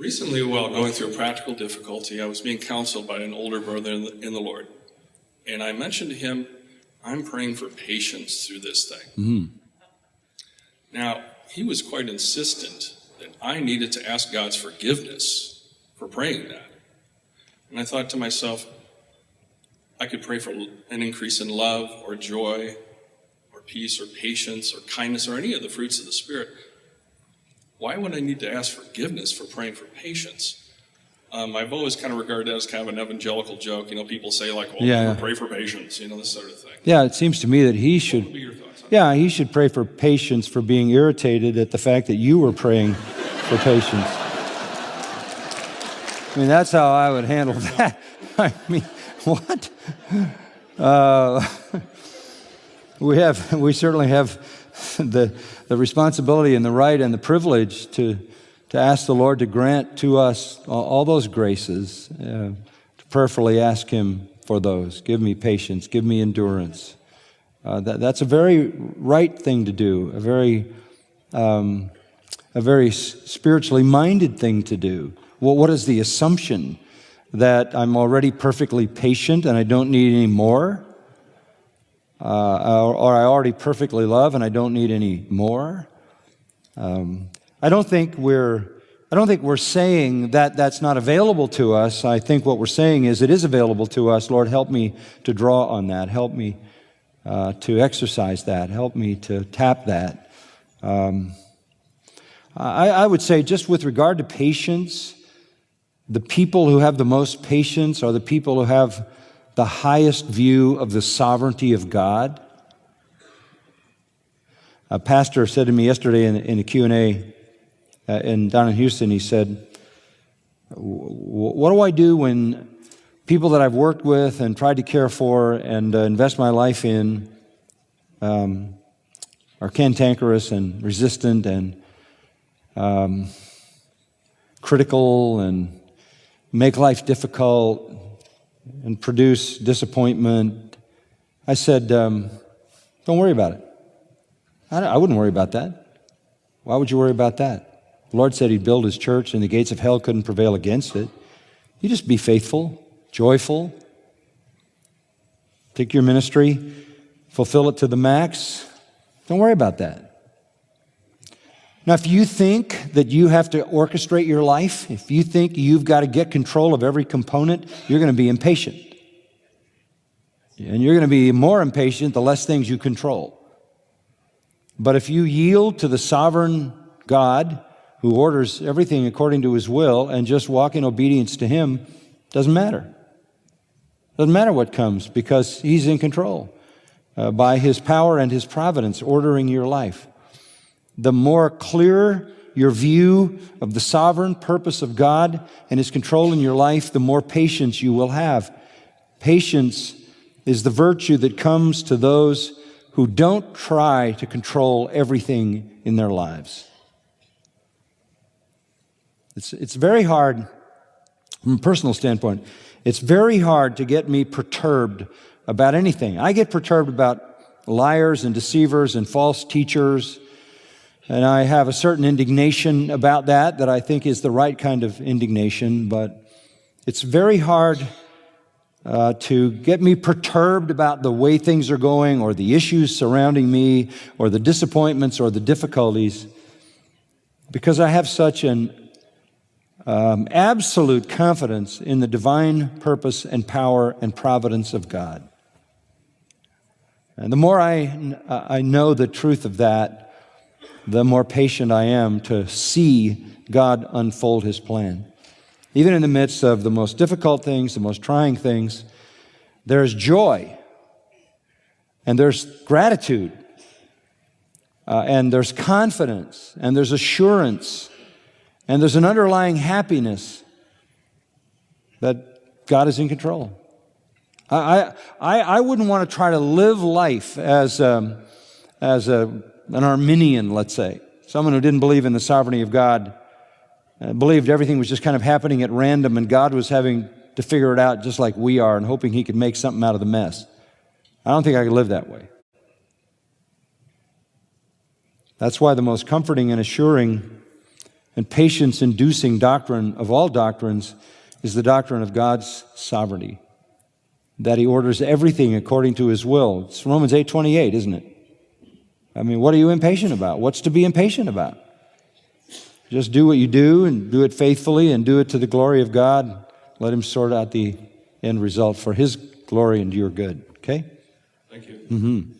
Recently, while going through a practical difficulty, I was being counseled by an older brother in the Lord. And I mentioned to him, I'm praying for patience through this thing. Mm-hmm. Now, he was quite insistent that I needed to ask God's forgiveness for praying that. And I thought to myself, I could pray for an increase in love or joy or peace or patience or kindness or any of the fruits of the Spirit. Why would I need to ask forgiveness for praying for patience? I've always kind of regarded that as kind of an evangelical joke. You know, people say like, well, pray for patience, you know, this sort of thing. Yeah, it seems to me that he should, What would be your thoughts on yeah, he should pray for patience for being irritated at the fact that you were praying for patience. I mean, that's how I would handle that. I mean, what? We certainly have the responsibility and the right and the privilege to ask the Lord to grant to us all those graces, to prayerfully ask Him for those. Give me patience, give me endurance. That's a very right thing to do, a very spiritually minded thing to do. Well, what is the assumption? That I'm already perfectly patient and I don't need any more? Or I already perfectly love and I don't need any more? I don't think we're saying that that's not available to us. I think what we're saying is it is available to us. Lord, help me to draw on that. Help me to exercise that. Help me to tap that. I would say just with regard to patience, the people who have the most patience are the people who have the highest view of the sovereignty of God. A pastor said to me yesterday in a Q&A down in Houston, he said, what do I do when people that I've worked with and tried to care for and invest my life in are cantankerous and resistant and critical and make life difficult and produce disappointment? I said, don't worry about it. I wouldn't worry about that. Why would you worry about that? The Lord said He'd build His church and the gates of hell couldn't prevail against it. You just be faithful, joyful, take your ministry, fulfill it to the max. Don't worry about that. Now, if you think that you have to orchestrate your life, if you think you've got to get control of every component, you're going to be impatient. And you're going to be more impatient the less things you control. But if you yield to the sovereign God who orders everything according to His will and just walk in obedience to Him, doesn't matter. Doesn't matter what comes because He's in control by His power and His providence ordering your life. The more clear your view of the sovereign purpose of God and His control in your life, the more patience you will have. Patience is the virtue that comes to those who don't try to control everything in their lives. It's very hard, from a personal standpoint, it's very hard to get me perturbed about anything. I get perturbed about liars and deceivers and false teachers, and I have a certain indignation about that I think is the right kind of indignation, but it's very hard to get me perturbed about the way things are going or the issues surrounding me or the disappointments or the difficulties because I have such an absolute confidence in the divine purpose and power and providence of God. And the more I know the truth of that, the more patient I am to see God unfold His plan. Even in the midst of the most difficult things, the most trying things, there's joy, and there's gratitude, and there's confidence, and there's assurance, and there's an underlying happiness that God is in control. I wouldn't want to try to live life as an Arminian, let's say, someone who didn't believe in the sovereignty of God, believed everything was just kind of happening at random and God was having to figure it out just like we are and hoping He could make something out of the mess. I don't think I could live that way. That's why the most comforting and assuring and patience-inducing doctrine of all doctrines is the doctrine of God's sovereignty, that He orders everything according to His will. It's Romans 8:28, isn't it? I mean, what are you impatient about? What's to be impatient about? Just do what you do and do it faithfully and do it to the glory of God. Let Him sort out the end result for His glory and your good. Okay? Thank you. Mm-hmm.